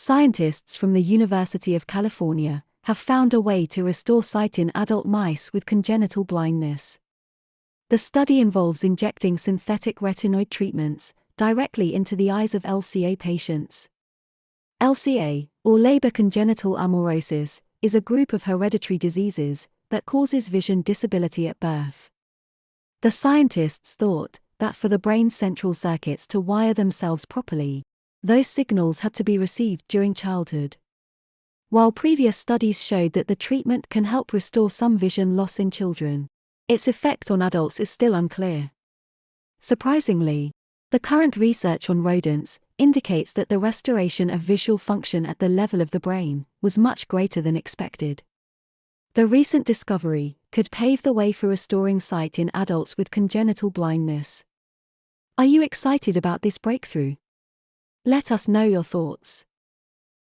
Scientists from the University of California have found a way to restore sight in adult mice with congenital blindness. The study involves injecting synthetic retinoid treatments directly into the eyes of LCA patients. LCA, or Leber congenital amaurosis, is a group of hereditary diseases that causes vision disability at birth. The scientists thought that for the brain's central circuits to wire themselves properly, those signals had to be received during childhood. While previous studies showed that the treatment can help restore some vision loss in children, its effect on adults is still unclear. Surprisingly, the current research on rodents indicates that the restoration of visual function at the level of the brain was much greater than expected. The recent discovery could pave the way for restoring sight in adults with congenital blindness. Are you excited about this breakthrough? Let us know your thoughts.